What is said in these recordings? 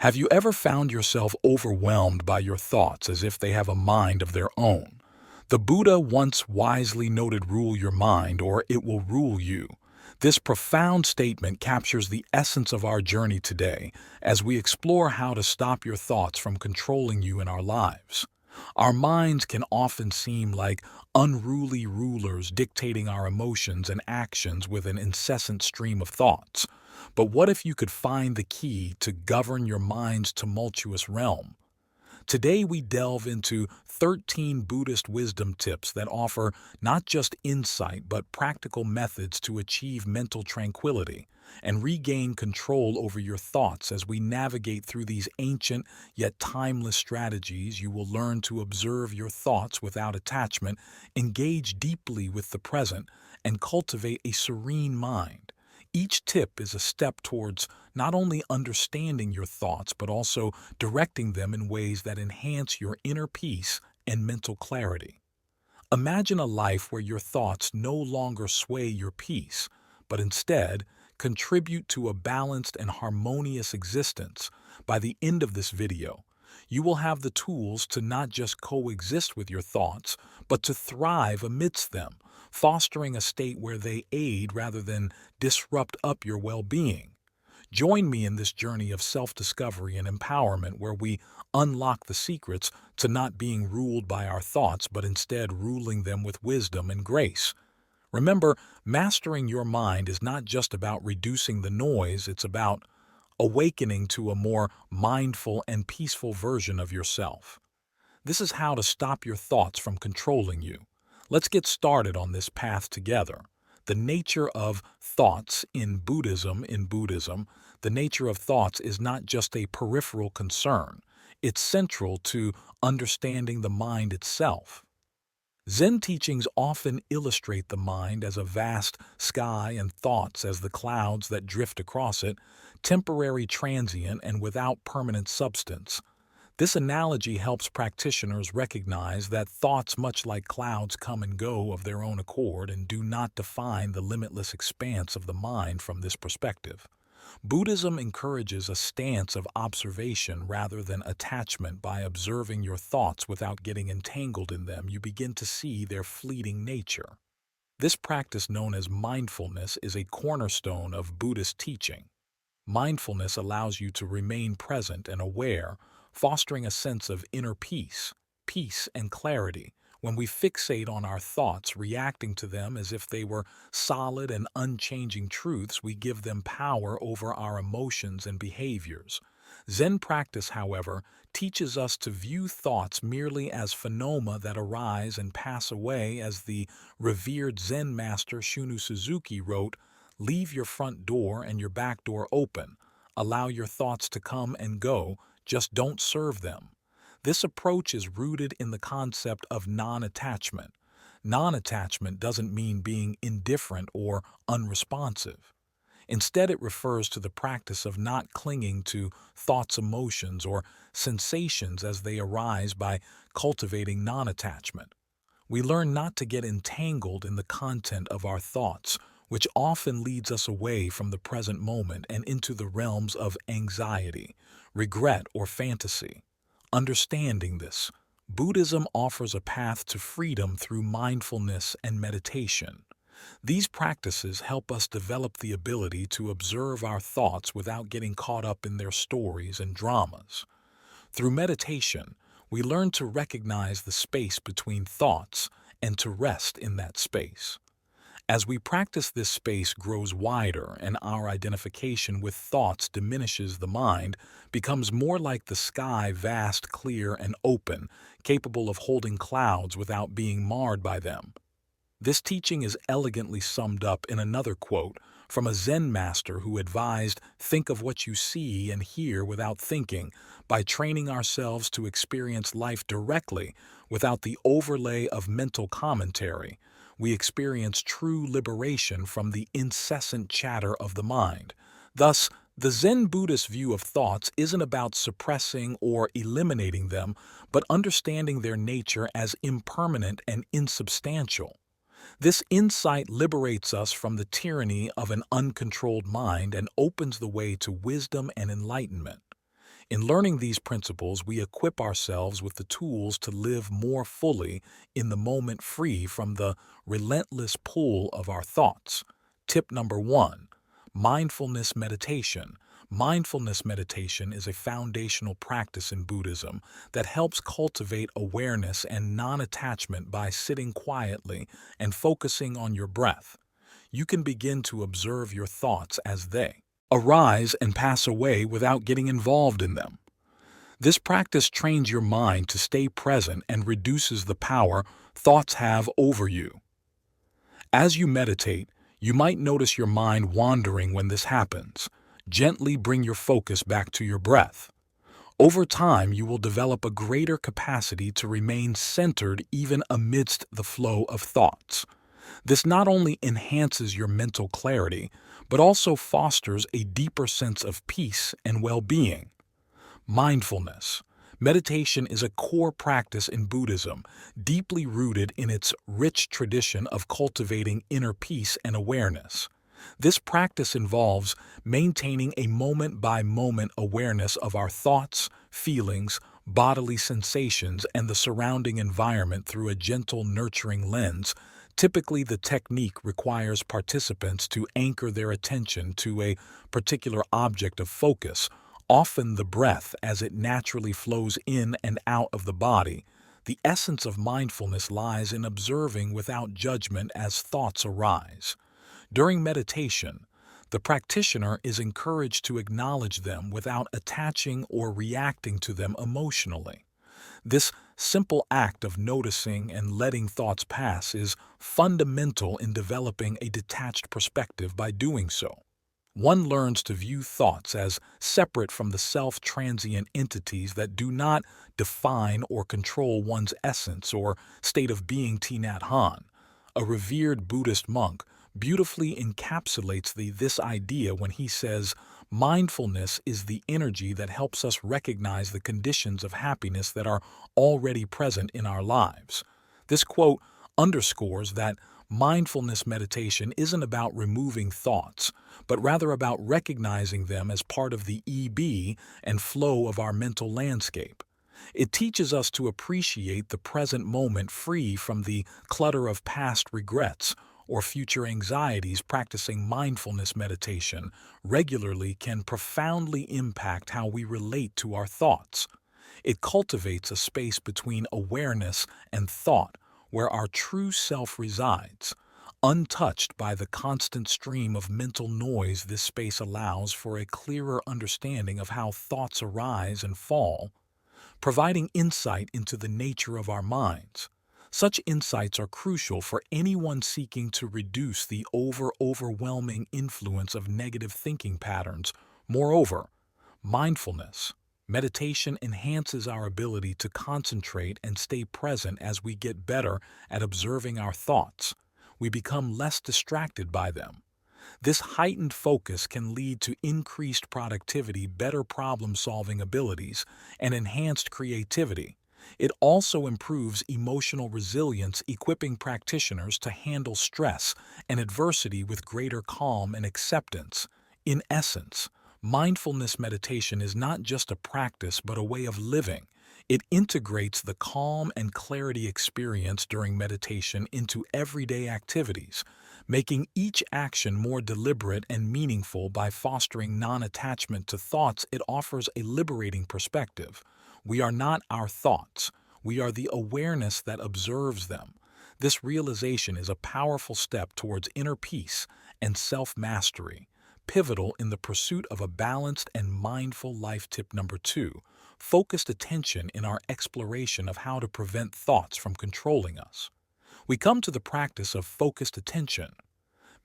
Have you ever found yourself overwhelmed by your thoughts as if they have a mind of their own? The Buddha once wisely noted, "Rule your mind, or it will rule you." This profound statement captures the essence of our journey today as we explore how to stop your thoughts from controlling you in our lives. Our minds can often seem like unruly rulers dictating our emotions and actions with an incessant stream of thoughts. But what if you could find the key to govern your mind's tumultuous realm? Today we delve into 13 Buddhist wisdom tips that offer not just insight but practical methods to achieve mental tranquility and regain control over your thoughts. As we navigate through these ancient yet timeless strategies, you will learn to observe your thoughts without attachment, engage deeply with the present, and cultivate a serene mind. Each tip is a step towards not only understanding your thoughts, but also directing them in ways that enhance your inner peace and mental clarity. Imagine a life where your thoughts no longer sway your peace, but instead contribute to a balanced and harmonious existence. By the end of this video, you will have the tools to not just coexist with your thoughts, but to thrive amidst them, fostering a state where they aid rather than disrupt up your well-being. Join me in this journey of self-discovery and empowerment where we unlock the secrets to not being ruled by our thoughts, but instead ruling them with wisdom and grace. Remember, mastering your mind is not just about reducing the noise, it's about awakening to a more mindful and peaceful version of yourself. This is how to stop your thoughts from controlling you. Let's get started on this path together. The nature of thoughts in Buddhism. The nature of thoughts is not just a peripheral concern. It's central to understanding the mind itself. Zen teachings often illustrate the mind as a vast sky and thoughts as the clouds that drift across it, temporary, transient, and without permanent substance. This analogy helps practitioners recognize that thoughts, much like clouds, come and go of their own accord and do not define the limitless expanse of the mind. From this perspective, Buddhism encourages a stance of observation rather than attachment. By observing your thoughts without getting entangled in them, you begin to see their fleeting nature. This practice, known as mindfulness, is a cornerstone of Buddhist teaching. Mindfulness allows you to remain present and aware, fostering a sense of inner peace and clarity. When we fixate on our thoughts, reacting to them as if they were solid and unchanging truths, we give them power over our emotions and behaviors. Zen practice, however, teaches us to view thoughts merely as phenomena that arise and pass away. As the revered Zen master Shunryu Suzuki wrote, "Leave your front door and your back door open. Allow your thoughts to come and go, just don't serve them." This approach is rooted in the concept of non-attachment. Non-attachment doesn't mean being indifferent or unresponsive. Instead, it refers to the practice of not clinging to thoughts, emotions, or sensations as they arise. By cultivating non-attachment, we learn not to get entangled in the content of our thoughts, which often leads us away from the present moment and into the realms of anxiety, regret, or fantasy. Understanding this, Buddhism offers a path to freedom through mindfulness and meditation. These practices help us develop the ability to observe our thoughts without getting caught up in their stories and dramas. Through meditation, we learn to recognize the space between thoughts and to rest in that space. As we practice, this space grows wider and our identification with thoughts diminishes. The mind becomes more like the sky, vast, clear, and open, capable of holding clouds without being marred by them. This teaching is elegantly summed up in another quote from a Zen master who advised, "Think of what you see and hear without thinking." By training ourselves to experience life directly without the overlay of mental commentary, we experience true liberation from the incessant chatter of the mind. Thus, the Zen Buddhist view of thoughts isn't about suppressing or eliminating them, but understanding their nature as impermanent and insubstantial. This insight liberates us from the tyranny of an uncontrolled mind and opens the way to wisdom and enlightenment. In learning these principles, we equip ourselves with the tools to live more fully in the moment, free from the relentless pull of our thoughts. Tip number 1. Mindfulness meditation. Mindfulness meditation is a foundational practice in Buddhism that helps cultivate awareness and non-attachment by sitting quietly and focusing on your breath. You can begin to observe your thoughts as they arise and pass away without getting involved in them. This practice trains your mind to stay present and reduces the power thoughts have over you. As you meditate, you might notice your mind wandering when this happens. Gently bring your focus back to your breath. Over time, you will develop a greater capacity to remain centered even amidst the flow of thoughts. This not only enhances your mental clarity, but also fosters a deeper sense of peace and well-being. Mindfulness. Meditation is a core practice in Buddhism, deeply rooted in its rich tradition of cultivating inner peace and awareness. This practice involves maintaining a moment-by-moment awareness of our thoughts, feelings, bodily sensations, and the surrounding environment through a gentle, nurturing lens. Typically, the technique requires participants to anchor their attention to a particular object of focus, often the breath as it naturally flows in and out of the body. The essence of mindfulness lies in observing without judgment as thoughts arise. During meditation, the practitioner is encouraged to acknowledge them without attaching or reacting to them emotionally. This simple act of noticing and letting thoughts pass is fundamental in developing a detached perspective. By doing so, one learns to view thoughts as separate from the self-transient entities that do not define or control one's essence or state of being. Thich Nhat Hanh, a revered Buddhist monk, beautifully encapsulates this idea when he says, "Mindfulness is the energy that helps us recognize the conditions of happiness that are already present in our lives." This quote underscores that mindfulness meditation isn't about removing thoughts, but rather about recognizing them as part of the ebb and flow of our mental landscape. It teaches us to appreciate the present moment, free from the clutter of past regrets or future anxieties. Practicing mindfulness meditation regularly can profoundly impact how we relate to our thoughts. It cultivates a space between awareness and thought where our true self resides. Untouched by the constant stream of mental noise, this space allows for a clearer understanding of how thoughts arise and fall, providing insight into the nature of our minds. Such insights are crucial for anyone seeking to reduce the overwhelming influence of negative thinking patterns. Moreover, mindfulness meditation enhances our ability to concentrate and stay present. As we get better at observing our thoughts, we become less distracted by them. This heightened focus can lead to increased productivity, better problem-solving abilities, and enhanced creativity. It also improves emotional resilience, equipping practitioners to handle stress and adversity with greater calm and acceptance. In essence, mindfulness meditation is not just a practice but a way of living. It integrates the calm and clarity experienced during meditation into everyday activities, making each action more deliberate and meaningful. By fostering non-attachment to thoughts, it offers a liberating perspective. We are not our thoughts. We are the awareness that observes them. This realization is a powerful step towards inner peace and self-mastery, pivotal in the pursuit of a balanced and mindful life. Tip number 2. Focused attention. In our exploration of how to prevent thoughts from controlling us, we come to the practice of focused attention.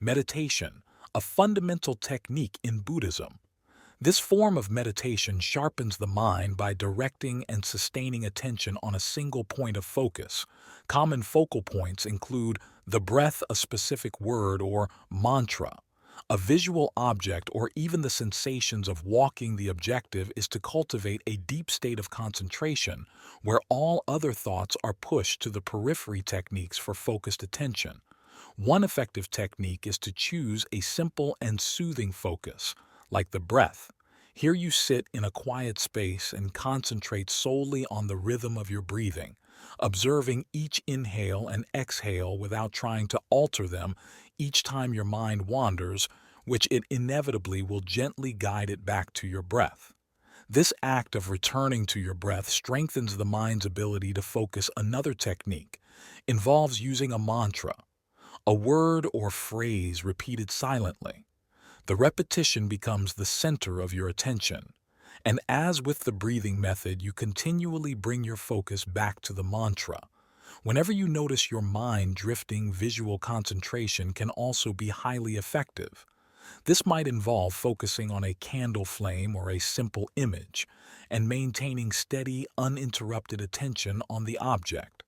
Meditation, a fundamental technique in Buddhism. This form of meditation sharpens the mind by directing and sustaining attention on a single point of focus. Common focal points include the breath, a specific word or mantra, a visual object, or even the sensations of walking. The objective is to cultivate a deep state of concentration where all other thoughts are pushed to the periphery. Techniques for focused attention. One effective technique is to choose a simple and soothing focus, like the breath. Here you sit in a quiet space and concentrate solely on the rhythm of your breathing, observing each inhale and exhale without trying to alter them each time your mind wanders, which it inevitably will gently guide it back to your breath. This act of returning to your breath strengthens the mind's ability to focus. Another technique involves using a mantra, a word or phrase repeated silently. The repetition becomes the center of your attention, and as with the breathing method, you continually bring your focus back to the mantra. Whenever you notice your mind drifting, visual concentration can also be highly effective. This might involve focusing on a candle flame or a simple image, and maintaining steady, uninterrupted attention on the object.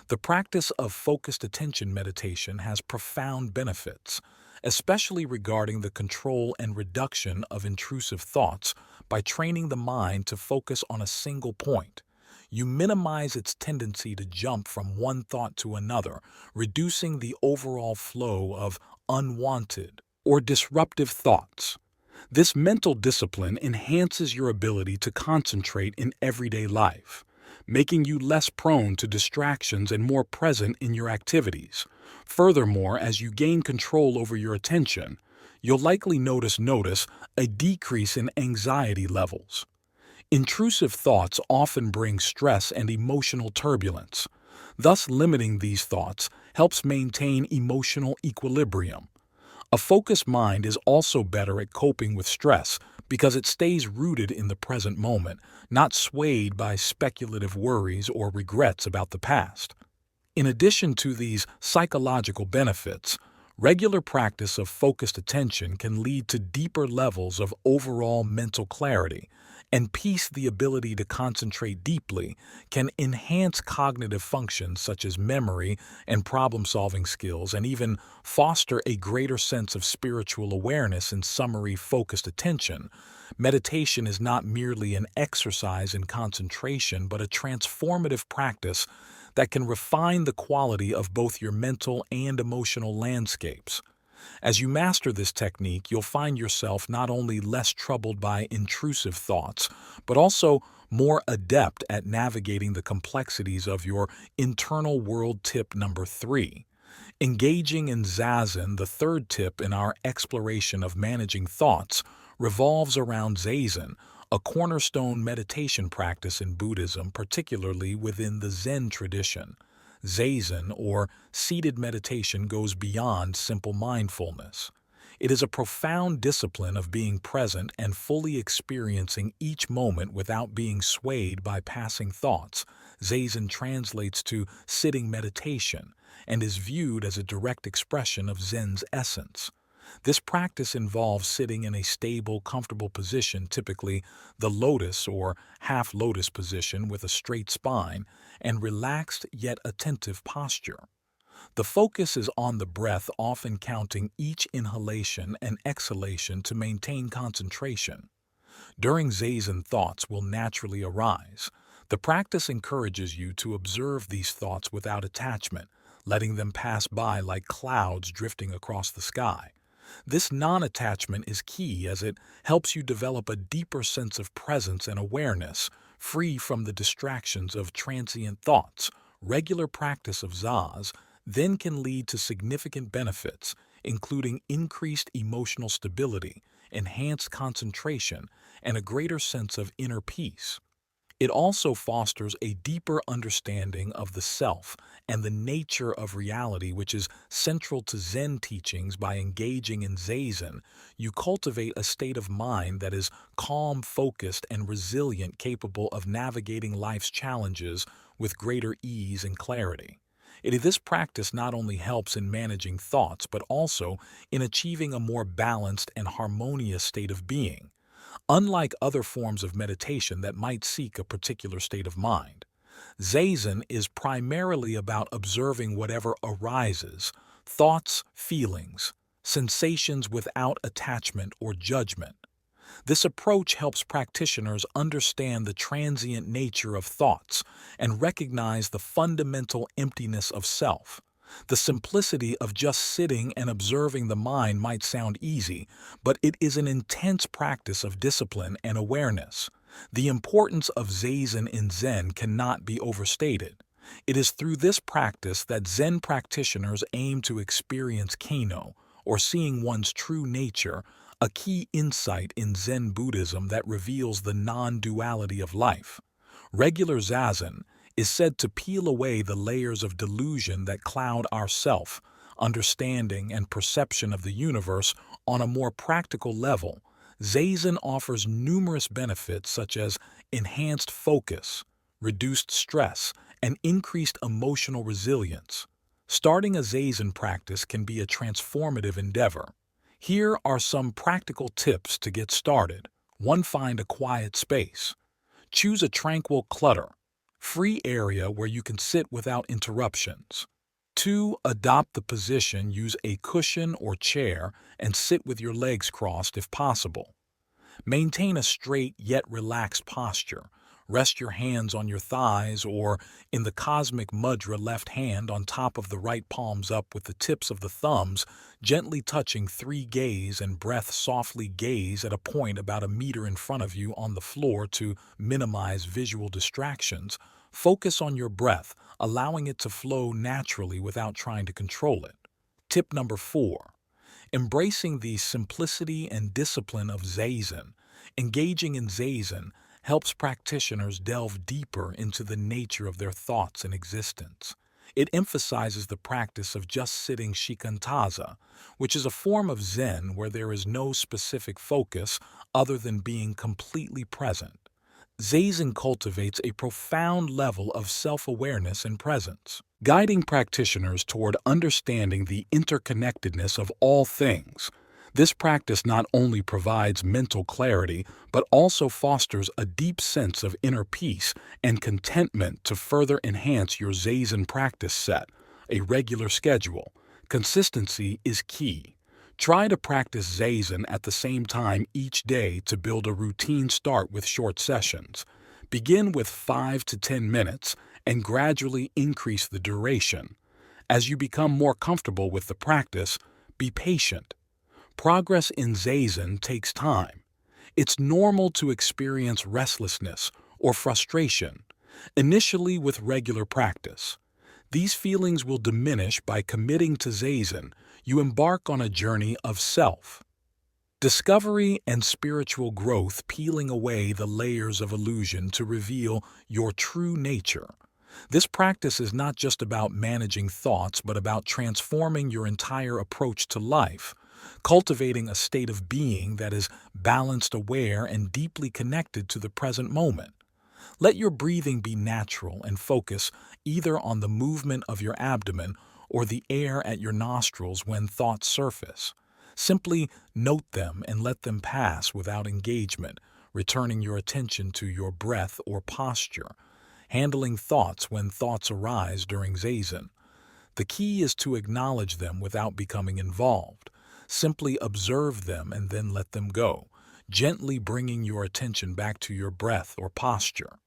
The practice of focused attention meditation has profound benefits, especially regarding the control and reduction of intrusive thoughts. By training the mind to focus on a single point, you minimize its tendency to jump from one thought to another, reducing the overall flow of unwanted or disruptive thoughts. This mental discipline enhances your ability to concentrate in everyday life, making you less prone to distractions and more present in your activities. Furthermore, as you gain control over your attention, you'll likely notice a decrease in anxiety levels. Intrusive thoughts often bring stress and emotional turbulence. Thus, limiting these thoughts helps maintain emotional equilibrium. A focused mind is also better at coping with stress because it stays rooted in the present moment, not swayed by speculative worries or regrets about the past. In addition to these psychological benefits, regular practice of focused attention can lead to deeper levels of overall mental clarity and peace. The ability to concentrate deeply can enhance cognitive functions such as memory and problem-solving skills, and even foster a greater sense of spiritual awareness. In summary, focused attention meditation is not merely an exercise in concentration, but a transformative practice that can refine the quality of both your mental and emotional landscapes. As you master this technique, you'll find yourself not only less troubled by intrusive thoughts, but also more adept at navigating the complexities of your internal world. Tip number 3. Engaging in zazen. The third tip in our exploration of managing thoughts revolves around zazen, a cornerstone meditation practice in Buddhism, particularly within the Zen tradition. Zazen, or seated meditation, goes beyond simple mindfulness. It is a profound discipline of being present and fully experiencing each moment without being swayed by passing thoughts. Zazen translates to sitting meditation and is viewed as a direct expression of Zen's essence. This practice involves sitting in a stable, comfortable position, typically the lotus or half lotus position, with a straight spine and relaxed yet attentive posture. The focus is on the breath, often counting each inhalation and exhalation to maintain concentration. During zazen, thoughts will naturally arise. The practice encourages you to observe these thoughts without attachment, letting them pass by like clouds drifting across the sky. This non-attachment is key, as it helps you develop a deeper sense of presence and awareness, free from the distractions of transient thoughts. Regular practice of zazen then can lead to significant benefits, including increased emotional stability, enhanced concentration, and a greater sense of inner peace. It also fosters a deeper understanding of the self and the nature of reality, which is central to Zen teachings. By engaging in zazen, you cultivate a state of mind that is calm, focused, and resilient, capable of navigating life's challenges with greater ease and clarity. This practice not only helps in managing thoughts, but also in achieving a more balanced and harmonious state of being. Unlike other forms of meditation that might seek a particular state of mind, zazen is primarily about observing whatever arises, thoughts, feelings, sensations, without attachment or judgment. This approach helps practitioners understand the transient nature of thoughts and recognize the fundamental emptiness of self. The simplicity of just sitting and observing the mind might sound easy, but it is an intense practice of discipline and awareness. The importance of zazen in Zen cannot be overstated. It is through this practice that Zen practitioners aim to experience Kano, or seeing one's true nature, a key insight in Zen Buddhism that reveals the non-duality of life. Regular zazen is said to peel away the layers of delusion that cloud our self, understanding, and perception of the universe on a more practical level. Zazen offers numerous benefits such as enhanced focus, reduced stress, and increased emotional resilience. Starting a zazen practice can be a transformative endeavor. Here are some practical tips to get started. 1. Find a quiet space. Choose a tranquil, clutter-free area where you can sit without interruptions. 2. Adopt the position. Use a cushion or chair and sit with your legs crossed if possible. Maintain a straight yet relaxed posture. Rest your hands on your thighs or, in the cosmic mudra, left hand on top of the right, palms up with the tips of the thumbs, gently touching 3. Gaze and breath softly. Gaze at a point about a meter in front of you on the floor to minimize visual distractions. Focus on your breath, allowing it to flow naturally without trying to control it. Tip number 4. Embracing the simplicity and discipline of zazen. Engaging in zazen helps practitioners delve deeper into the nature of their thoughts and existence. It emphasizes the practice of just sitting shikantaza, which is a form of Zen where there is no specific focus other than being completely present. Zazen cultivates a profound level of self-awareness and presence, guiding practitioners toward understanding the interconnectedness of all things. This practice not only provides mental clarity, but also fosters a deep sense of inner peace and contentment. To further enhance your zazen practice, set a regular schedule. Consistency is key. Try to practice zazen at the same time each day to build a routine. Start with short sessions. Begin with 5 to 10 minutes and gradually increase the duration. As you become more comfortable with the practice, be patient. Progress in zazen takes time. It's normal to experience restlessness or frustration initially with regular practice. These feelings will diminish. By committing to zazen, you embark on a journey of self-discovery and spiritual growth, peeling away the layers of illusion to reveal your true nature. This practice is not just about managing thoughts, but about transforming your entire approach to life, cultivating a state of being that is balanced, aware, and deeply connected to the present moment. Let your breathing be natural and focus either on the movement of your abdomen or the air at your nostrils when thoughts surface. Simply note them and let them pass without engagement, returning your attention to your breath or posture. Handling thoughts. When thoughts arise during zazen, the key is to acknowledge them without becoming involved. Simply observe them and then let them go, gently bringing your attention back to your breath or posture.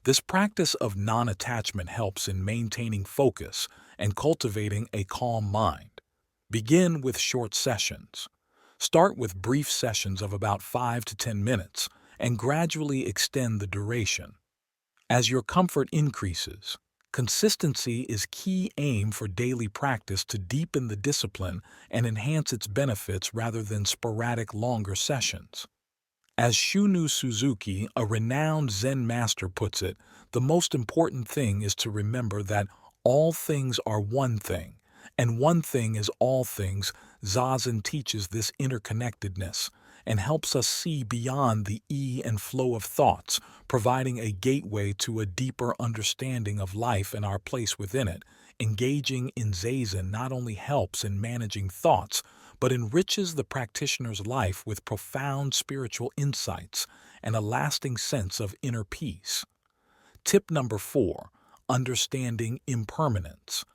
This practice of non-attachment helps in maintaining focus and cultivating a calm mind. Begin with short sessions. Start with brief sessions of about 5 to 10 minutes and gradually extend the duration. As your comfort increases, consistency is key. Aim for daily practice to deepen the discipline and enhance its benefits rather than sporadic longer sessions. As Shunryu Suzuki, a renowned Zen master, puts it, the most important thing is to remember that all things are one thing, and one thing is all things. Zazen teaches this interconnectedness and helps us see beyond the ebb and flow of thoughts, providing a gateway to a deeper understanding of life and our place within it. Engaging in zazen not only helps in managing thoughts, but enriches the practitioner's life with profound spiritual insights and a lasting sense of inner peace. Tip number 4. Understanding impermanence.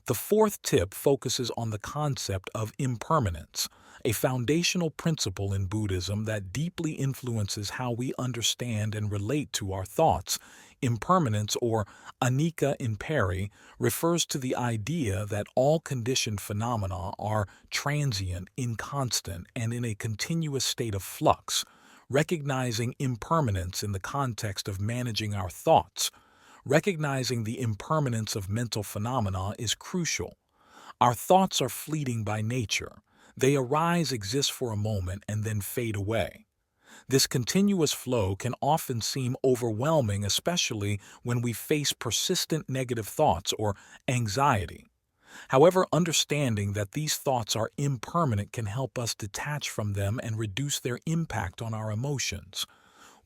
The fourth tip focuses on the concept of impermanence, a foundational principle in Buddhism that deeply influences how we understand and relate to our thoughts. Impermanence, or anicca in Peri, refers to the idea that all conditioned phenomena are transient, inconstant, and in a continuous state of flux. Recognizing impermanence in the context of managing our thoughts, recognizing the impermanence of mental phenomena is crucial. Our thoughts are fleeting by nature. They arise, exist for a moment, and then fade away. This continuous flow can often seem overwhelming, especially when we face persistent negative thoughts or anxiety. However, understanding that these thoughts are impermanent can help us detach from them and reduce their impact on our emotions.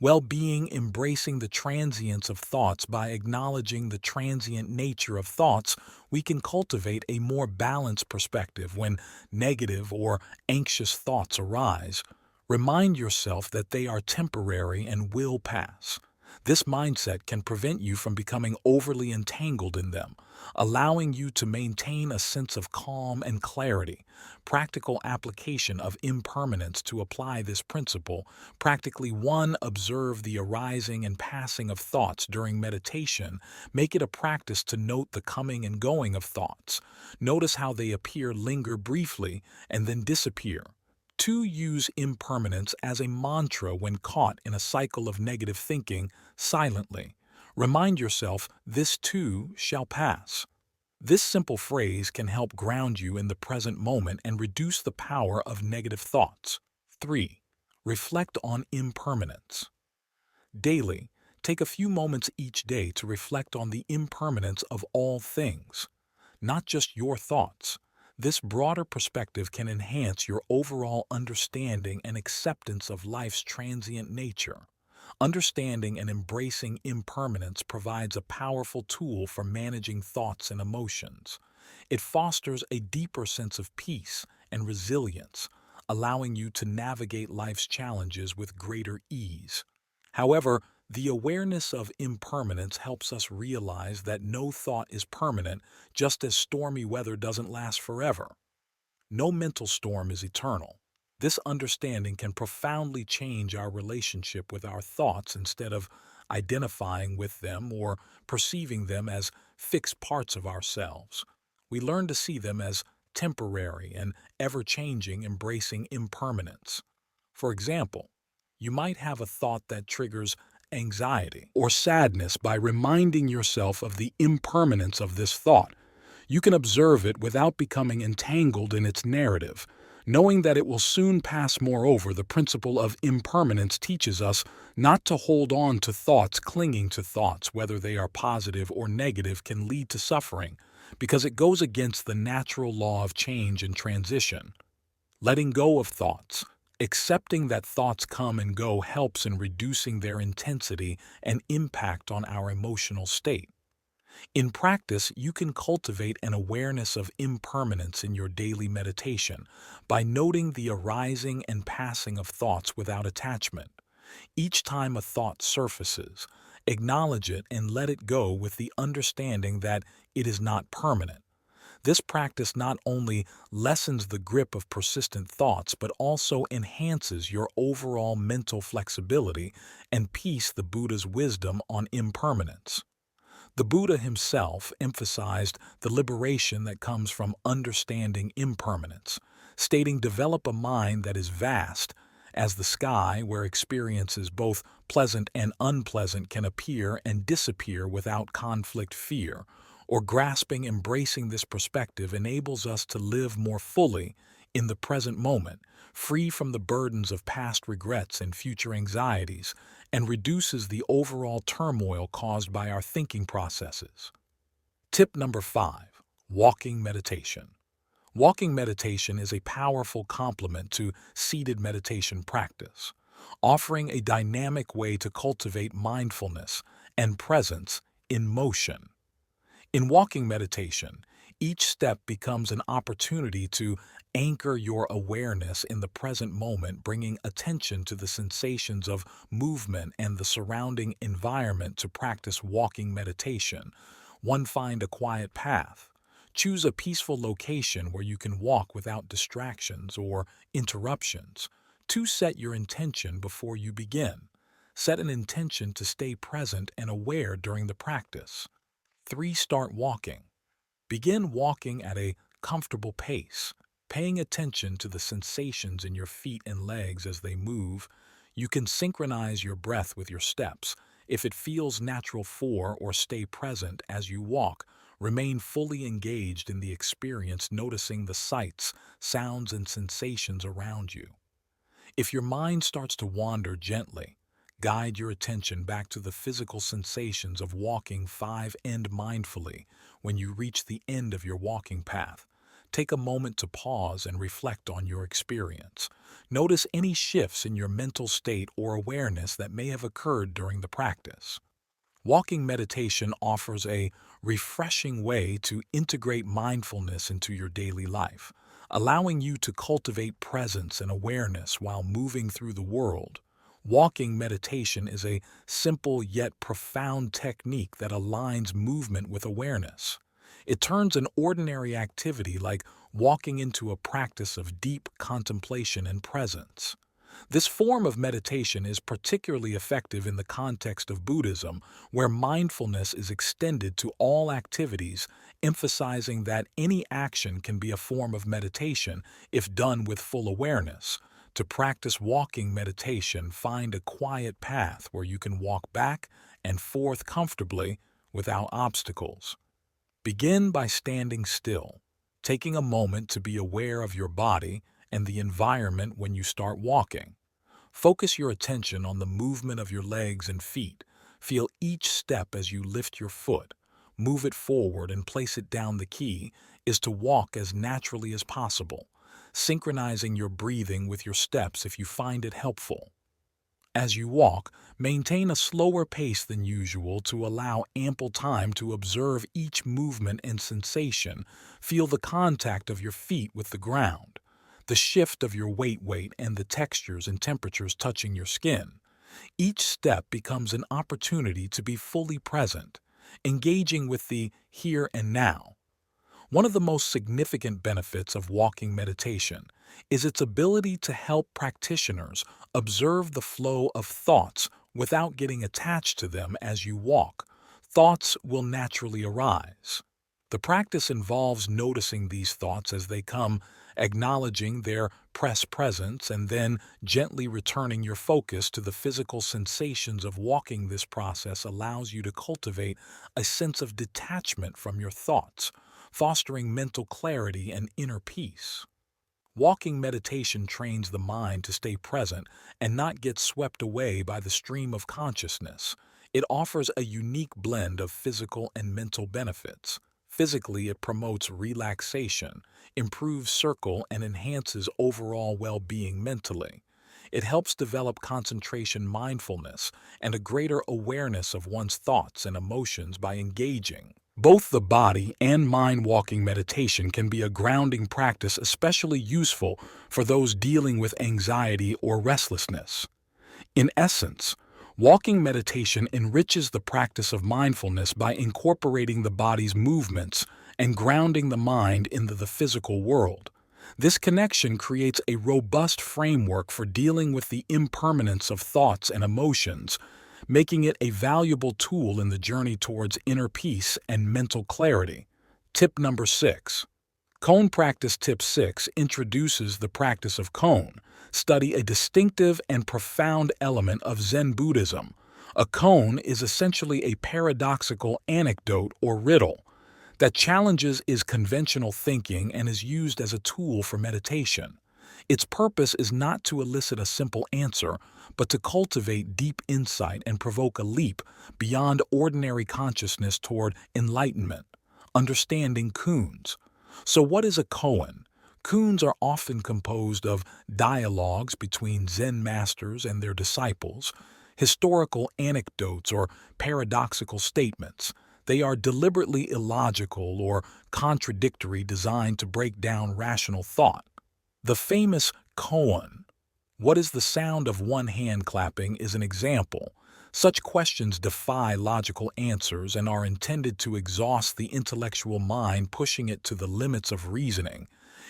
Well-being, embracing the transience of thoughts by acknowledging the transient nature of thoughts, we can cultivate a more balanced perspective when negative or anxious thoughts arise. Remind yourself that they are temporary and will pass. This mindset can prevent you from becoming overly entangled in them, allowing you to maintain a sense of calm and clarity. Practical application of impermanence to apply this principle. Practically 1. Observe the arising and passing of thoughts during meditation. Make it a practice to note the coming and going of thoughts. Notice how they appear, linger briefly, and then disappear. 2. Use impermanence as a mantra when caught in a cycle of negative thinking silently. Remind yourself, this too shall pass. This simple phrase can help ground you in the present moment and reduce the power of negative thoughts. 3. Reflect on impermanence. Daily, take a few moments each day to reflect on the impermanence of all things, not just your thoughts. This broader perspective can enhance your overall understanding and acceptance of life's transient nature. Understanding and embracing impermanence provides a powerful tool for managing thoughts and emotions. It fosters a deeper sense of peace and resilience, allowing you to navigate life's challenges with greater ease. However, the awareness of impermanence helps us realize that no thought is permanent, just as stormy weather doesn't last forever. No mental storm is eternal. This understanding can profoundly change our relationship with our thoughts. Instead of identifying with them or perceiving them as fixed parts of ourselves, we learn to see them as temporary and ever-changing, embracing impermanence. For example, you might have a thought that triggers anxiety or sadness. By reminding yourself of the impermanence of this thought, you can observe it without becoming entangled in its narrative, knowing that it will soon pass. Moreover, the principle of impermanence teaches us not to hold on to thoughts. Clinging to thoughts, whether they are positive or negative, can lead to suffering, because it goes against the natural law of change and transition. Letting go of thoughts, accepting that thoughts come and go, helps in reducing their intensity and impact on our emotional state. In practice, you can cultivate an awareness of impermanence in your daily meditation by noting the arising and passing of thoughts without attachment. Each time a thought surfaces, acknowledge it and let it go with the understanding that it is not permanent. This practice not only lessens the grip of persistent thoughts, but also enhances your overall mental flexibility and peace. The Buddha's wisdom on impermanence. The Buddha himself emphasized the liberation that comes from understanding impermanence, stating, "Develop a mind that is vast as the sky, where experiences both pleasant and unpleasant can appear and disappear without conflict, fear, or grasping." Embracing this perspective enables us to live more fully in the present moment, free from the burdens of past regrets and future anxieties, and reduces the overall turmoil caused by our thinking processes. Tip number 5. Walking meditation. Walking meditation is a powerful complement to seated meditation practice, offering a dynamic way to cultivate mindfulness and presence in motion. In walking meditation, each step becomes an opportunity to anchor your awareness in the present moment, bringing attention to the sensations of movement and the surrounding environment. To practice walking meditation, 1. Find a quiet path. Choose a peaceful location where you can walk without distractions or interruptions. 2. Set your intention before you begin. Set an intention to stay present and aware during the practice. 3. Start walking. Begin walking at a comfortable pace, paying attention to the sensations in your feet and legs as they move. You can synchronize your breath with your steps. If it feels natural or stay present as you walk. Remain fully engaged in the experience, noticing the sights, sounds, and sensations around you. If your mind starts to wander gently, guide your attention back to the physical sensations of walking. 5. End mindfully. When you reach the end of your walking path, take a moment to pause and reflect on your experience. Notice any shifts in your mental state or awareness that may have occurred during the practice. Walking meditation offers a refreshing way to integrate mindfulness into your daily life, allowing you to cultivate presence and awareness while moving through the world. Walking meditation is a simple yet profound technique that aligns movement with awareness. It turns an ordinary activity like walking into a practice of deep contemplation and presence. This form of meditation is particularly effective in the context of Buddhism, where mindfulness is extended to all activities, emphasizing that any action can be a form of meditation if done with full awareness. To practice walking meditation, find a quiet path where you can walk back and forth comfortably without obstacles. Begin by standing still, taking a moment to be aware of your body and the environment when you start walking. Focus your attention on the movement of your legs and feet. Feel each step as you lift your foot. Move it forward and place it down. The key is to walk as naturally as possible, synchronizing your breathing with your steps if you find it helpful. As you walk, maintain a slower pace than usual to allow ample time to observe each movement and sensation. Feel the contact of your feet with the ground, the shift of your weight, and the textures and temperatures touching your skin. Each step becomes an opportunity to be fully present, engaging with the here and now. One of the most significant benefits of walking meditation is its ability to help practitioners observe the flow of thoughts without getting attached to them as you walk. Thoughts will naturally arise. The practice involves noticing these thoughts as they come, acknowledging their presence, and then gently returning your focus to the physical sensations of walking. This process allows you to cultivate a sense of detachment from your thoughts, fostering mental clarity and inner peace. Walking meditation trains the mind to stay present and not get swept away by the stream of consciousness. It offers a unique blend of physical and mental benefits. Physically, it promotes relaxation, improves circle, and enhances overall well-being. Mentally, it helps develop concentration, mindfulness, and a greater awareness of one's thoughts and emotions by engaging both the body and mind. Walking meditation can be a grounding practice, especially useful for those dealing with anxiety or restlessness. In essence, walking meditation enriches the practice of mindfulness by incorporating the body's movements and grounding the mind into the physical world. This connection creates a robust framework for dealing with the impermanence of thoughts and emotions, making it a valuable tool in the journey towards inner peace and mental clarity. Tip number 6. Koan practice. Tip 6 introduces the practice of Koan. Study a distinctive and profound element of Zen Buddhism. A koan is essentially a paradoxical anecdote or riddle that challenges conventional thinking and is used as a tool for meditation. Its purpose is not to elicit a simple answer, but to cultivate deep insight and provoke a leap beyond ordinary consciousness toward enlightenment. Understanding koans. So what is a koan? Koans are often composed of dialogues between Zen masters and their disciples, historical anecdotes or paradoxical statements. They are deliberately illogical or contradictory, designed to break down rational thought. The famous koan, "What is the sound of one hand clapping?" is an example. Such questions defy logical answers and are intended to exhaust the intellectual mind, pushing it to the limits of reasoning.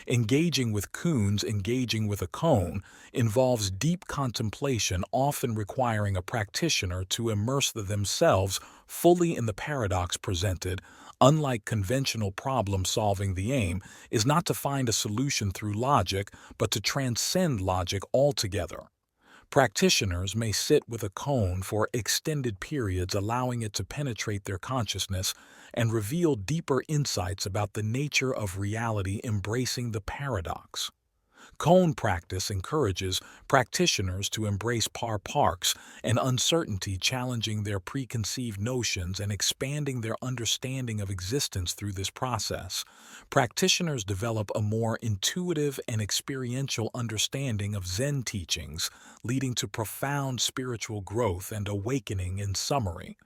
Engaging with Koans, engaging with a koan, involves deep contemplation, often requiring a practitioner to immerse themselves fully in the paradox presented. Unlike conventional problem solving, the aim is not to find a solution through logic, but to transcend logic altogether. Practitioners may sit with a koan for extended periods, allowing it to penetrate their consciousness and reveal deeper insights about the nature of reality, embracing the paradox. Koan practice encourages practitioners to embrace parks and uncertainty, challenging their preconceived notions and expanding their understanding of existence. Through this process, practitioners develop a more intuitive and experiential understanding of Zen teachings, leading to profound spiritual growth and awakening. In summary,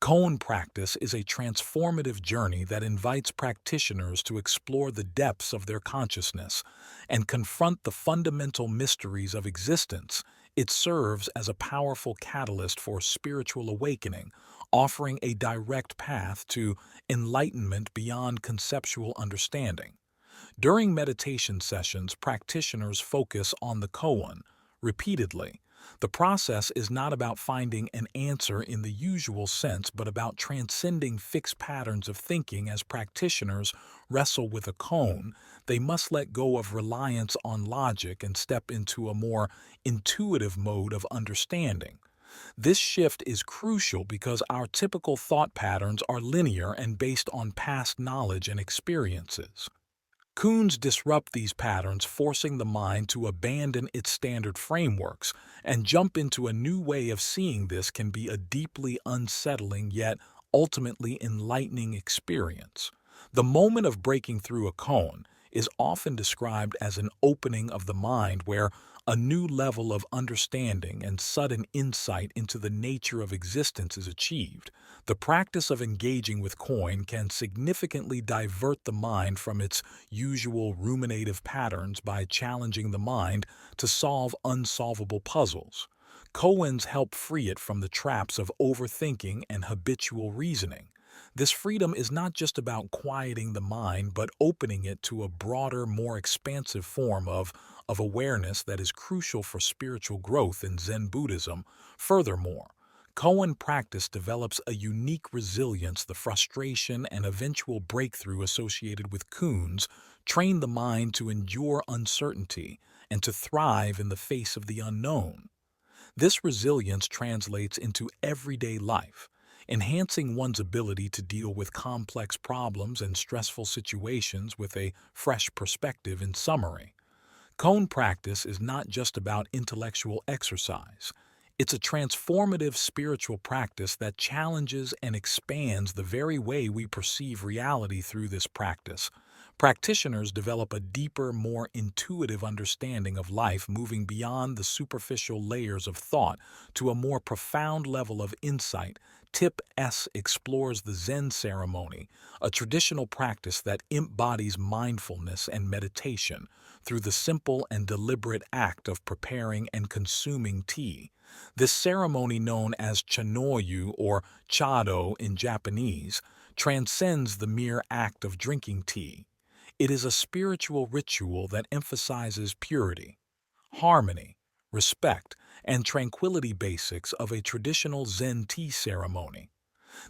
Koan practice is a transformative journey that invites practitioners to explore the depths of their consciousness and confront the fundamental mysteries of existence. It serves as a powerful catalyst for spiritual awakening, offering a direct path to enlightenment beyond conceptual understanding. During meditation sessions, practitioners focus on the koan repeatedly. The process is not about finding an answer in the usual sense, but about transcending fixed patterns of thinking. As practitioners wrestle with a koan, they must let go of reliance on logic and step into a more intuitive mode of understanding. This shift is crucial because our typical thought patterns are linear and based on past knowledge and experiences. Koans disrupt these patterns, forcing the mind to abandon its standard frameworks and jump into a new way of seeing. This can be a deeply unsettling yet ultimately enlightening experience. The moment of breaking through a koan is often described as an opening of the mind, where a new level of understanding and sudden insight into the nature of existence is achieved. The practice of engaging with koan can significantly divert the mind from its usual ruminative patterns by challenging the mind to solve unsolvable puzzles. Koans help free it from the traps of overthinking and habitual reasoning. This freedom is not just about quieting the mind, but opening it to a broader, more expansive form of awareness that is crucial for spiritual growth in Zen Buddhism. Furthermore, Koan practice develops a unique resilience. The frustration and eventual breakthrough associated with koans train the mind to endure uncertainty and to thrive in the face of the unknown. This resilience translates into everyday life, enhancing one's ability to deal with complex problems and stressful situations with a fresh perspective. In summary, Koan practice is not just about intellectual exercise. It's a transformative spiritual practice that challenges and expands the very way we perceive reality. Through this practice, practitioners develop a deeper, more intuitive understanding of life, moving beyond the superficial layers of thought to a more profound level of insight. Tip S explores the Zen ceremony, a traditional practice that embodies mindfulness and meditation through the simple and deliberate act of preparing and consuming tea. This ceremony, known as chanoyu or chado in Japanese, transcends the mere act of drinking tea. It is a spiritual ritual that emphasizes purity, harmony, respect, and tranquility, basics of a traditional Zen tea ceremony.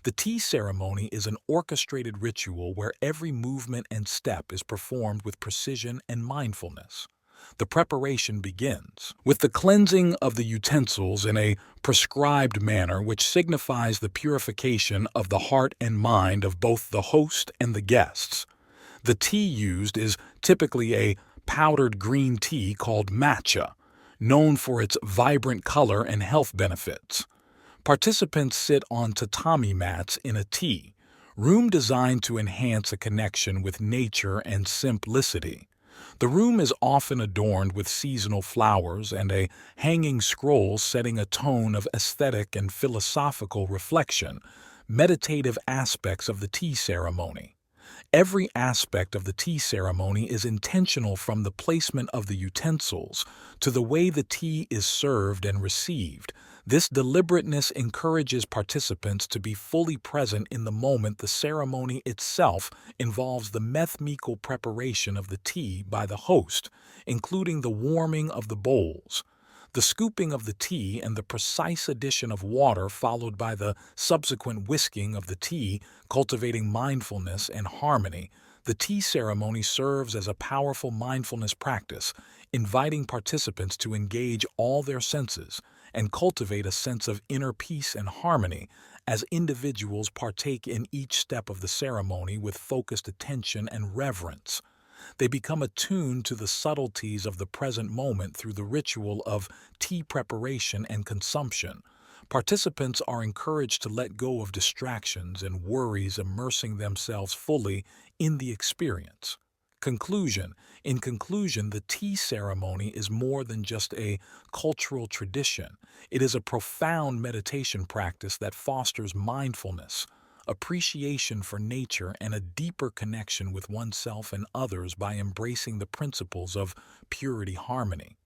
The tea ceremony is an orchestrated ritual where every movement and step is performed with precision and mindfulness. The preparation begins with the cleansing of the utensils in a prescribed manner, which signifies the purification of the heart and mind of both the host and the guests. The tea used is typically a powdered green tea called matcha, known for its vibrant color and health benefits. Participants sit on tatami mats in a tea room designed to enhance a connection with nature and simplicity. The room is often adorned with seasonal flowers and a hanging scroll, setting a tone of aesthetic and philosophical reflection. Meditative aspects of the tea ceremony. Every aspect of the tea ceremony is intentional, from the placement of the utensils to the way the tea is served and received. This deliberateness encourages participants to be fully present in the moment. The ceremony itself involves the methodical preparation of the tea by the host, including the warming of the bowls, the scooping of the tea, and the precise addition of water, followed by the subsequent whisking of the tea, cultivating mindfulness and harmony. The tea ceremony serves as a powerful mindfulness practice, inviting participants to engage all their senses and cultivate a sense of inner peace and harmony. As individuals partake in each step of the ceremony with focused attention and reverence, they become attuned to the subtleties of the present moment through the ritual of tea preparation and consumption. Participants are encouraged to let go of distractions and worries, immersing themselves fully in the experience. Conclusion. In conclusion, the tea ceremony is more than just a cultural tradition. It is a profound meditation practice that fosters mindfulness, appreciation for nature, and a deeper connection with oneself and others. By embracing the principles of purity, harmony,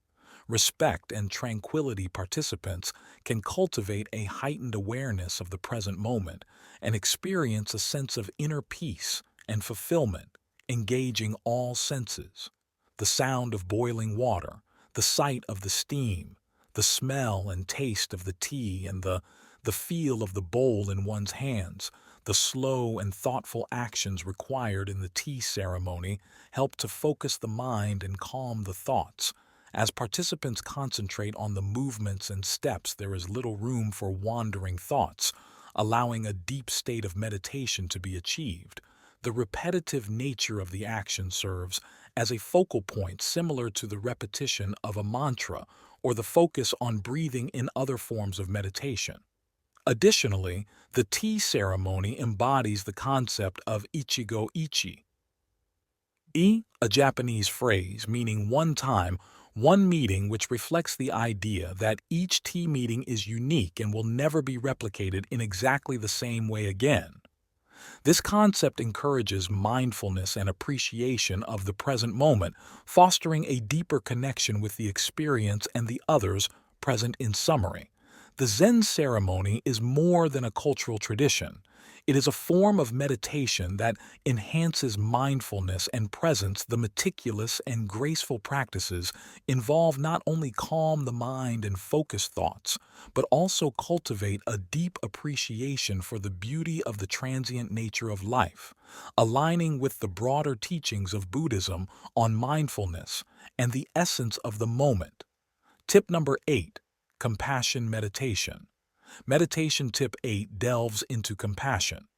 respect, and tranquility, participants can cultivate a heightened awareness of the present moment and experience a sense of inner peace and fulfillment, engaging all senses. The sound of boiling water, the sight of the steam, the smell and taste of the tea, and the feel of the bowl in one's hands. The slow and thoughtful actions required in the tea ceremony help to focus the mind and calm the thoughts. As participants concentrate on the movements and steps, there is little room for wandering thoughts, allowing a deep state of meditation to be achieved. The repetitive nature of the action serves as a focal point, similar to the repetition of a mantra or the focus on breathing in other forms of meditation. Additionally, the tea ceremony embodies the concept of ichigo ichi, a Japanese phrase meaning one time, one meeting, which reflects the idea that each tea meeting is unique and will never be replicated in exactly the same way again. This concept encourages mindfulness and appreciation of the present moment, fostering a deeper connection with the experience and the others present. In summary, the Zen ceremony is more than a cultural tradition. It is a form of meditation that enhances mindfulness and presence. The meticulous and graceful practices involve not only calm the mind and focus thoughts, but also cultivate a deep appreciation for the beauty of the transient nature of life, aligning with the broader teachings of Buddhism on mindfulness and the essence of the moment. Tip number 8. Compassion meditation. Meditation tip 8 delves into compassion.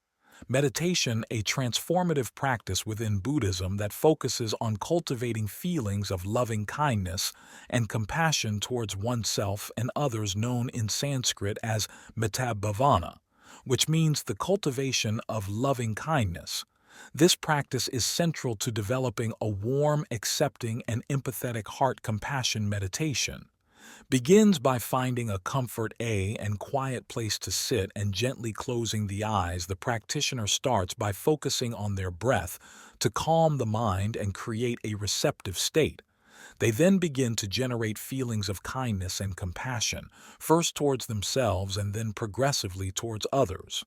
Meditation, a transformative practice within Buddhism that focuses on cultivating feelings of loving kindness and compassion towards oneself and others, known in Sanskrit as metta bhavana, which means the cultivation of loving kindness. This practice is central to developing a warm, accepting, and empathetic heart. Compassion meditation begins by finding a comfort and quiet place to sit and gently closing the eyes. The practitioner starts by focusing on their breath to calm the mind and create a receptive state. They then begin to generate feelings of kindness and compassion, first towards themselves and then progressively towards others.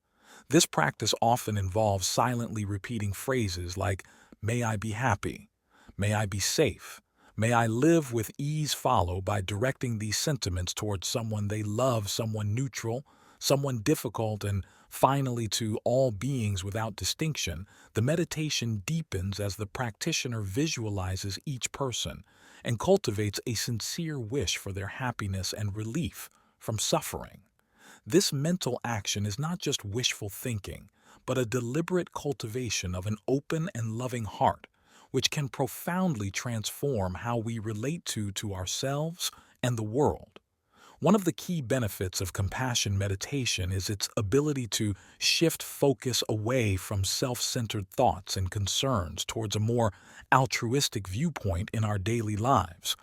This practice often involves silently repeating phrases like, "May I be happy," "May I be safe," "May I live with ease," followed by directing these sentiments towards someone they love, someone neutral, someone difficult, and finally to all beings without distinction. The meditation deepens as the practitioner visualizes each person and cultivates a sincere wish for their happiness and relief from suffering. This mental action is not just wishful thinking, but a deliberate cultivation of an open and loving heart, which can profoundly transform how we relate to ourselves and the world. One of the key benefits of compassion meditation is its ability to shift focus away from self-centered thoughts and concerns towards a more altruistic viewpoint in our daily lives.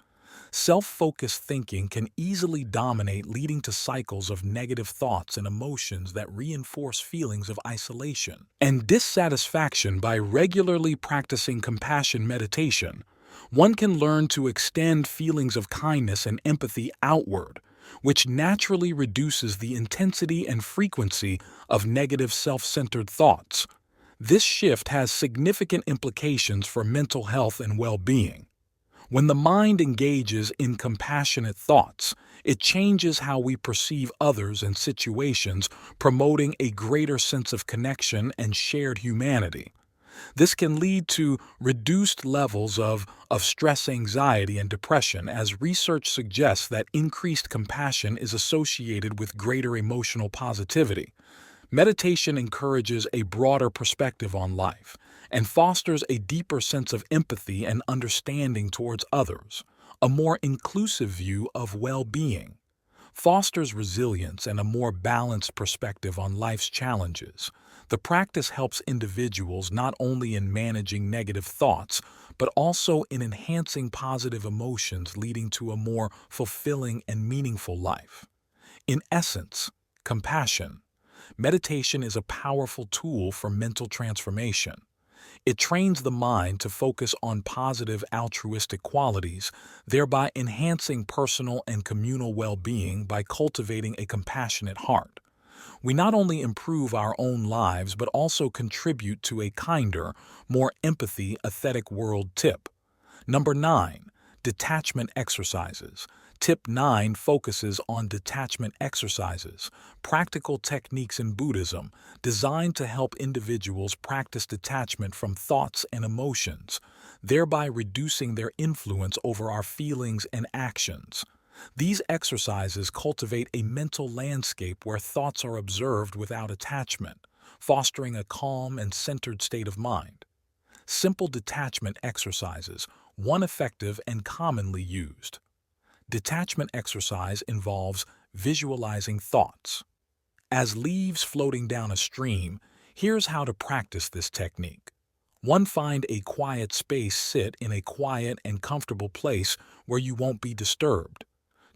Self-focused thinking can easily dominate, leading to cycles of negative thoughts and emotions that reinforce feelings of isolation and dissatisfaction. By regularly practicing compassion meditation, one can learn to extend feelings of kindness and empathy outward, which naturally reduces the intensity and frequency of negative self-centered thoughts. This shift has significant implications for mental health and well-being. When the mind engages in compassionate thoughts, it changes how we perceive others and situations, promoting a greater sense of connection and shared humanity. This can lead to reduced levels of stress, anxiety, and depression, as research suggests that increased compassion is associated with greater emotional positivity. Meditation encourages a broader perspective on life and fosters a deeper sense of empathy and understanding towards others. A more inclusive view of well-being fosters resilience and a more balanced perspective on life's challenges. The practice helps individuals not only in managing negative thoughts, but also in enhancing positive emotions, leading to a more fulfilling and meaningful life. In essence, compassion. Meditation is a powerful tool for mental transformation. It trains the mind to focus on positive altruistic qualities, thereby enhancing personal and communal well-being. By cultivating a compassionate heart, we not only improve our own lives but also contribute to a kinder, more empathetic world. Tip Number 9. Detachment exercises. Tip 9 focuses on detachment exercises, practical techniques in Buddhism designed to help individuals practice detachment from thoughts and emotions, thereby reducing their influence over our feelings and actions. These exercises cultivate a mental landscape where thoughts are observed without attachment, fostering a calm and centered state of mind. Simple detachment exercises, one effective and commonly used. Detachment exercise involves visualizing thoughts. As leaves floating down a stream, here's how to practice this technique. 1. Find a quiet space. Sit in a quiet and comfortable place where you won't be disturbed.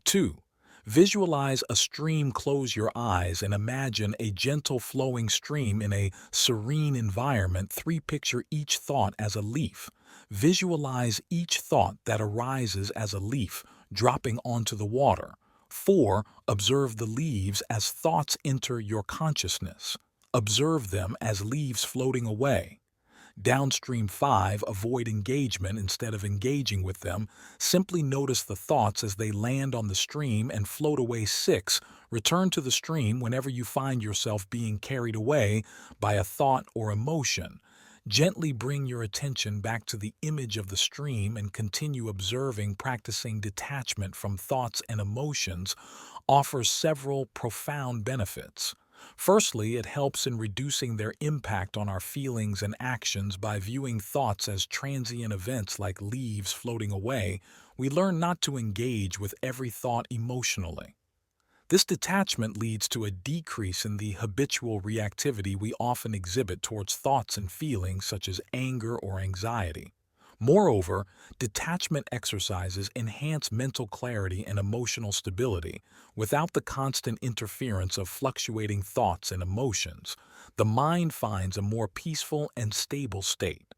2. Visualize a stream. Close your eyes and imagine a gentle flowing stream in a serene environment. 3. Picture each thought as a leaf. Visualize each thought that arises as a leaf dropping onto the water. 4. Observe the leaves as thoughts enter your consciousness. Observe them as leaves floating away. Downstream. 5. Avoid engagement. Instead of engaging with them, simply notice the thoughts as they land on the stream and float away. 6. Return to the stream whenever you find yourself being carried away by a thought or emotion. Gently bring your attention back to the image of the stream and continue observing. Practicing detachment from thoughts and emotions offers several profound benefits. Firstly, it helps in reducing their impact on our feelings and actions. By viewing thoughts as transient events like leaves floating away, we learn not to engage with every thought emotionally. This detachment leads to a decrease in the habitual reactivity we often exhibit towards thoughts and feelings such as anger or anxiety. Moreover, detachment exercises enhance mental clarity and emotional stability. Without the constant interference of fluctuating thoughts and emotions, the mind finds a more peaceful and stable state.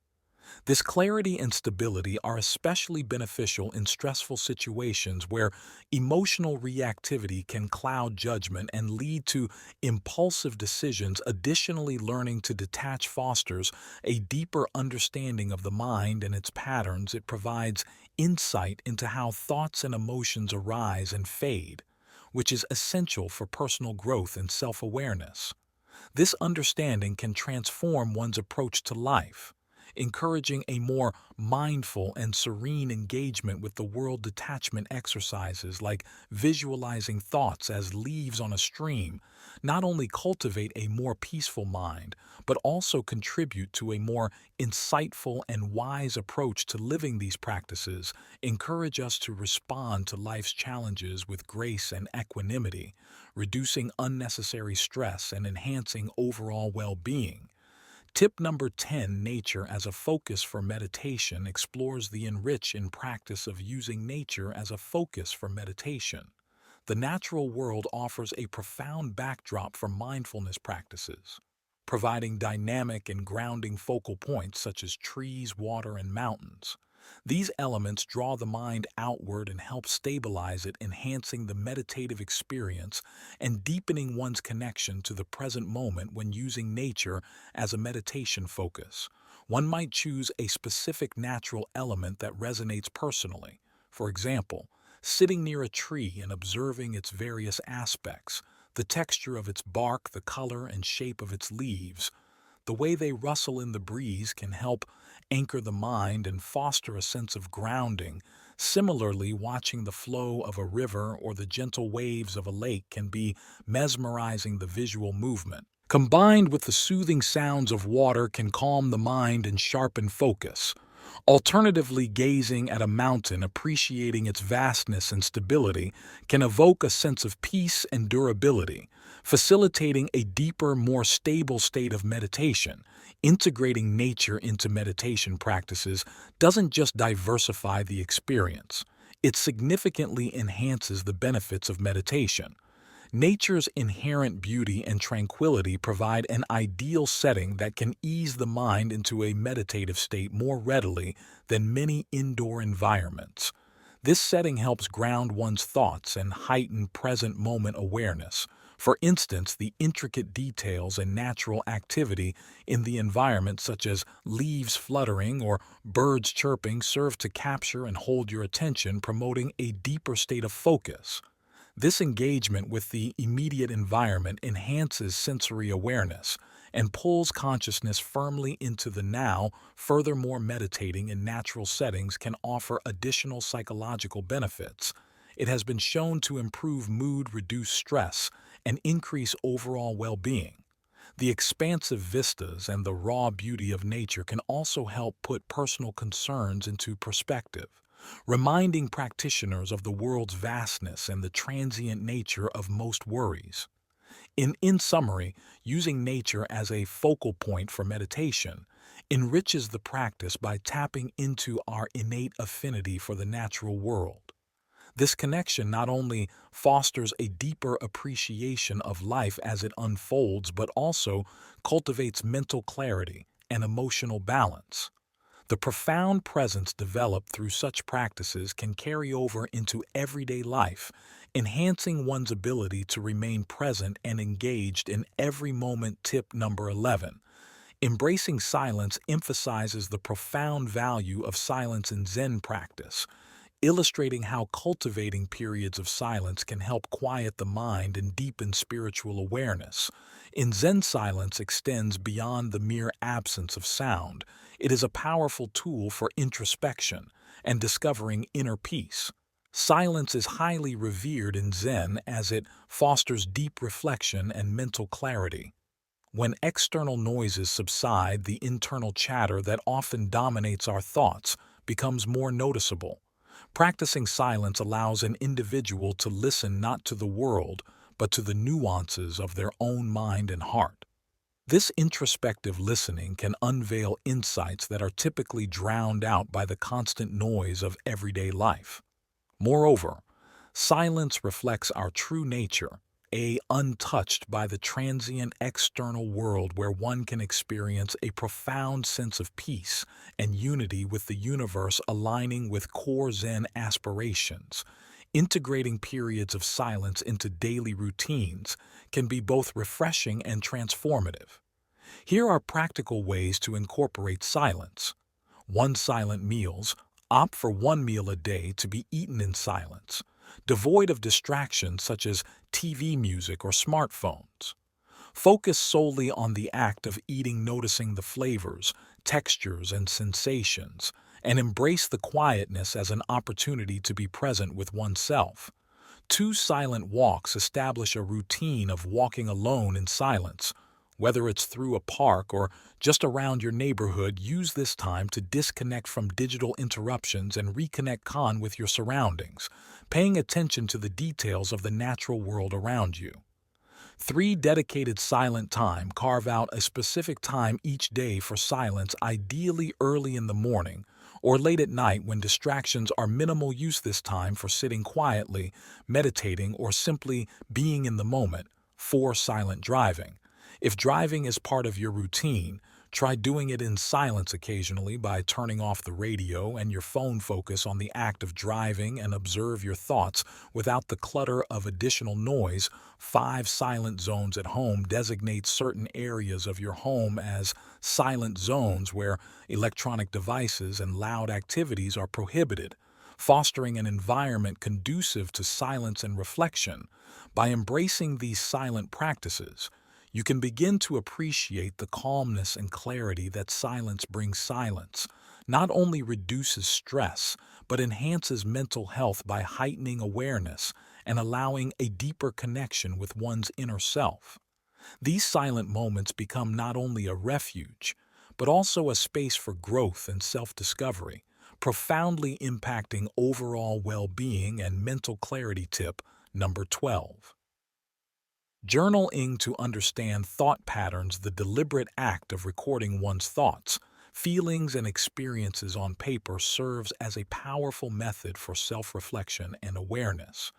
This clarity and stability are especially beneficial in stressful situations where emotional reactivity can cloud judgment and lead to impulsive decisions. Additionally, learning to detach fosters a deeper understanding of the mind and its patterns. It provides insight into how thoughts and emotions arise and fade, which is essential for personal growth and self-awareness. This understanding can transform one's approach to life, encouraging a more mindful and serene engagement with the world. Detachment exercises like visualizing thoughts as leaves on a stream not only cultivate a more peaceful mind, but also contribute to a more insightful and wise approach to living. These practices encourage us to respond to life's challenges with grace and equanimity, reducing unnecessary stress and enhancing overall well-being. Tip number 10, nature as a focus for meditation, explores the enrich in practice of using nature as a focus for meditation. The natural world offers a profound backdrop for mindfulness practices, providing dynamic and grounding focal points such as trees, water, and mountains. These elements draw the mind outward and help stabilize it, enhancing the meditative experience and deepening one's connection to the present moment when using nature as a meditation focus. One might choose a specific natural element that resonates personally. For example, sitting near a tree and observing its various aspects, the texture of its bark, the color and shape of its leaves. The way they rustle in the breeze can help anchor the mind and foster a sense of grounding. Similarly, watching the flow of a river or the gentle waves of a lake can be mesmerizing. The visual movement, combined with the soothing sounds of water, can calm the mind and sharpen focus. Alternatively, gazing at a mountain, appreciating its vastness and stability, can evoke a sense of peace and durability, facilitating a deeper, more stable state of meditation. Integrating nature into meditation practices doesn't just diversify the experience, it significantly enhances the benefits of meditation. Nature's inherent beauty and tranquility provide an ideal setting that can ease the mind into a meditative state more readily than many indoor environments. This setting helps ground one's thoughts and heighten present moment awareness. For instance, the intricate details and natural activity in the environment, such as leaves fluttering or birds chirping, serve to capture and hold your attention, promoting a deeper state of focus. This engagement with the immediate environment enhances sensory awareness and pulls consciousness firmly into the now. Furthermore, meditating in natural settings can offer additional psychological benefits. It has been shown to improve mood, reduce stress, and increase overall well-being. The expansive vistas and the raw beauty of nature can also help put personal concerns into perspective, reminding practitioners of the world's vastness and the transient nature of most worries. In summary, using nature as a focal point for meditation enriches the practice by tapping into our innate affinity for the natural world. This connection not only fosters a deeper appreciation of life as it unfolds, but also cultivates mental clarity and emotional balance. The profound presence developed through such practices can carry over into everyday life, enhancing one's ability to remain present and engaged in every moment. Tip number 11. Embracing silence emphasizes the profound value of silence in Zen practice, illustrating how cultivating periods of silence can help quiet the mind and deepen spiritual awareness. In Zen, silence extends beyond the mere absence of sound. It is a powerful tool for introspection and discovering inner peace. Silence is highly revered in Zen as it fosters deep reflection and mental clarity. When external noises subside, the internal chatter that often dominates our thoughts becomes more noticeable. Practicing silence allows an individual to listen not to the world, but to the nuances of their own mind and heart. This introspective listening can unveil insights that are typically drowned out by the constant noise of everyday life. Moreover, silence reflects our true nature, untouched by the transient external world, where one can experience a profound sense of peace and unity with the universe, aligning with core Zen aspirations. Integrating periods of silence into daily routines can be both refreshing and transformative. Here are practical ways to incorporate silence. 1. Silent meals. Opt for one meal a day to be eaten in silence, devoid of distractions such as TV, music, or smartphones. Focus solely on the act of eating, noticing the flavors, textures, and sensations, and embrace the quietness as an opportunity to be present with oneself. 2. Silent walks. Establish a routine of walking alone in silence. Whether it's through a park or just around your neighborhood, use this time to disconnect from digital interruptions and reconnect with your surroundings, paying attention to the details of the natural world around you. 3. Dedicated silent time. Carve out a specific time each day for silence, ideally early in the morning or late at night when distractions are minimal. Use this time for sitting quietly, meditating, or simply being in the moment. 4. Silent driving. If driving is part of your routine, try doing it in silence occasionally by turning off the radio and your phone. Focus on the act of driving and observe your thoughts without the clutter of additional noise. 5. Silent zones at home. Designate certain areas of your home as silent zones where electronic devices and loud activities are prohibited, fostering an environment conducive to silence and reflection. By embracing these silent practices, you can begin to appreciate the calmness and clarity that silence brings. Silence not only reduces stress, but enhances mental health by heightening awareness and allowing a deeper connection with one's inner self. These silent moments become not only a refuge, but also a space for growth and self-discovery, profoundly impacting overall well-being and mental clarity. Tip number 12. Journaling to understand thought patterns. The deliberate act of recording one's thoughts, feelings, and experiences on paper serves as a powerful method for self-reflection and awareness.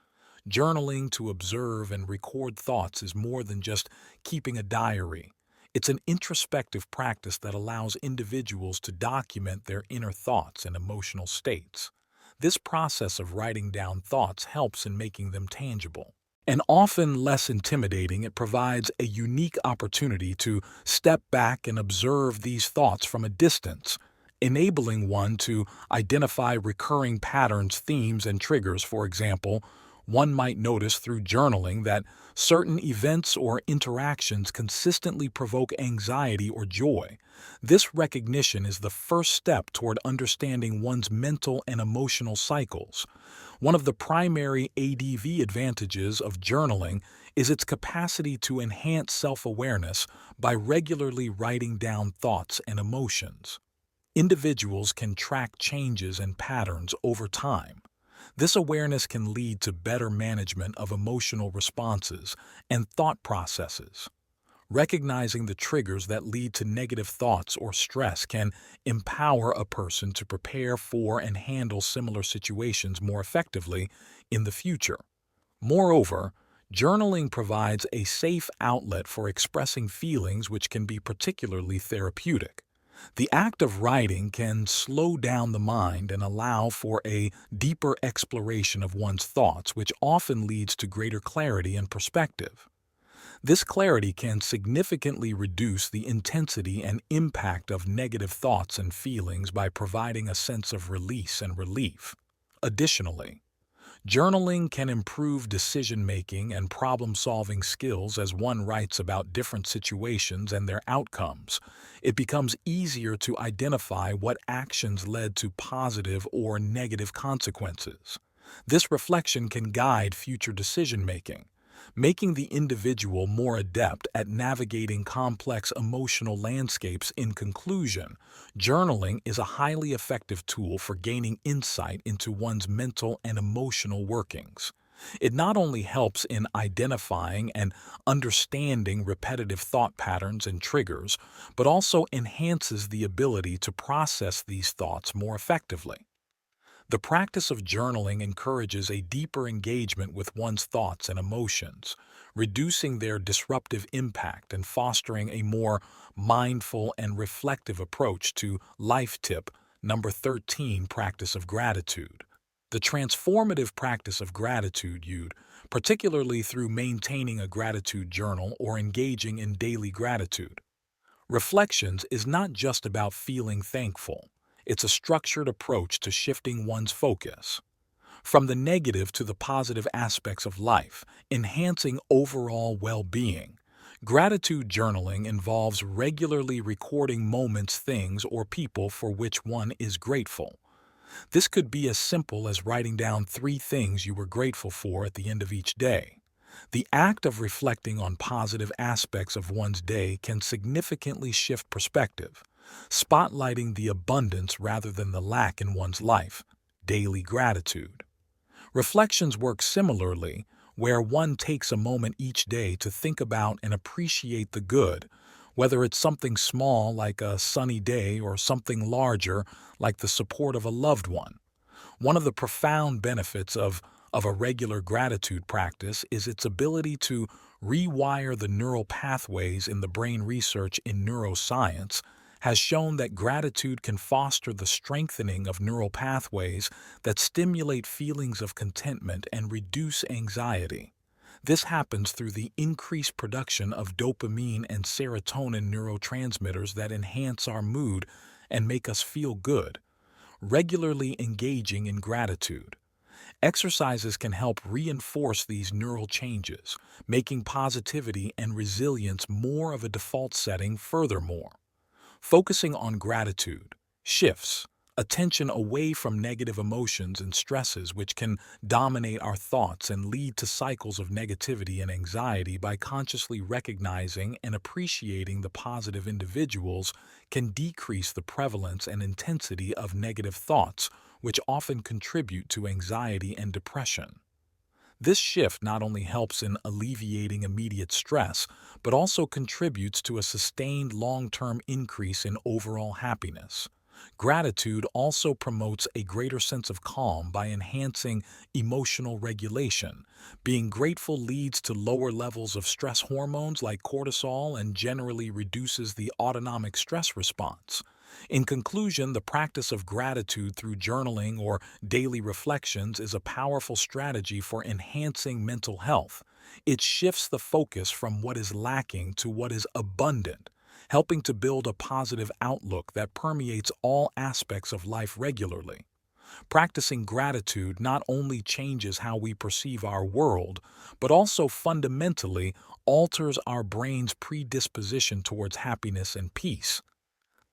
Journaling to observe and record thoughts is more than just keeping a diary. It's an introspective practice that allows individuals to document their inner thoughts and emotional states. This process of writing down thoughts helps in making them tangible. And often less intimidating, it provides a unique opportunity to step back and observe these thoughts from a distance, enabling one to identify recurring patterns, themes, and triggers. For example, one might notice through journaling that certain events or interactions consistently provoke anxiety or joy. This recognition is the first step toward understanding one's mental and emotional cycles. One of the primary ADV advantages of journaling is its capacity to enhance self-awareness by regularly writing down thoughts and emotions. Individuals can track changes and patterns over time. This awareness can lead to better management of emotional responses and thought processes. Recognizing the triggers that lead to negative thoughts or stress can empower a person to prepare for and handle similar situations more effectively in the future. Moreover, journaling provides a safe outlet for expressing feelings, which can be particularly therapeutic. The act of writing can slow down the mind and allow for a deeper exploration of one's thoughts, which often leads to greater clarity and perspective. This clarity can significantly reduce the intensity and impact of negative thoughts and feelings by providing a sense of release and relief. Additionally, journaling can improve decision-making and problem-solving skills. As one writes about different situations and their outcomes, it becomes easier to identify what actions led to positive or negative consequences. This reflection can guide future decision-making, making the individual more adept at navigating complex emotional landscapes. In conclusion, journaling is a highly effective tool for gaining insight into one's mental and emotional workings. It not only helps in identifying and understanding repetitive thought patterns and triggers, but also enhances the ability to process these thoughts more effectively. The practice of journaling encourages a deeper engagement with one's thoughts and emotions, reducing their disruptive impact and fostering a more mindful and reflective approach to life. Tip number 13. Practice of gratitude. The transformative practice of gratitude, particularly through maintaining a gratitude journal or engaging in daily gratitude reflections, is not just about feeling thankful. It's a structured approach to shifting one's focus from the negative to the positive aspects of life, enhancing overall well-being. Gratitude journaling involves regularly recording moments, things, or people for which one is grateful. This could be as simple as writing down 3 things you were grateful for at the end of each day. The act of reflecting on positive aspects of one's day can significantly shift perspective, spotlighting the abundance rather than the lack in one's life. Daily gratitude reflections work similarly, where one takes a moment each day to think about and appreciate the good, whether it's something small like a sunny day or something larger like the support of a loved one. One of the profound benefits of a regular gratitude practice is its ability to rewire the neural pathways in the brain. Research in neuroscience has shown that gratitude can foster the strengthening of neural pathways that stimulate feelings of contentment and reduce anxiety. This happens through the increased production of dopamine and serotonin neurotransmitters that enhance our mood and make us feel good. Regularly engaging in gratitude. Exercises can help reinforce these neural changes, making positivity and resilience more of a default setting. Furthermore, focusing on gratitude shifts attention away from negative emotions and stresses which can dominate our thoughts and lead to cycles of negativity and anxiety. By consciously recognizing and appreciating the positive, individuals can decrease the prevalence and intensity of negative thoughts, which often contribute to anxiety and depression. This shift not only helps in alleviating immediate stress, but also contributes to a sustained long-term increase in overall happiness. Gratitude also promotes a greater sense of calm by enhancing emotional regulation. Being grateful leads to lower levels of stress hormones like cortisol and generally reduces the autonomic stress response. In conclusion, the practice of gratitude through journaling or daily reflections is a powerful strategy for enhancing mental health. It shifts the focus from what is lacking to what is abundant, helping to build a positive outlook that permeates all aspects of life. Regularly practicing gratitude not only changes how we perceive our world, but also fundamentally alters our brain's predisposition towards happiness and peace.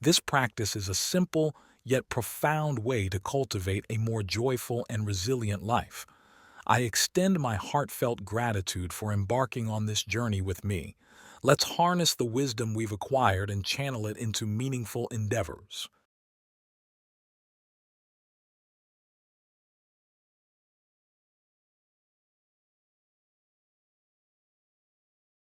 This practice is a simple yet profound way to cultivate a more joyful and resilient life. I extend my heartfelt gratitude for embarking on this journey with me. Let's harness the wisdom we've acquired and channel it into meaningful endeavors.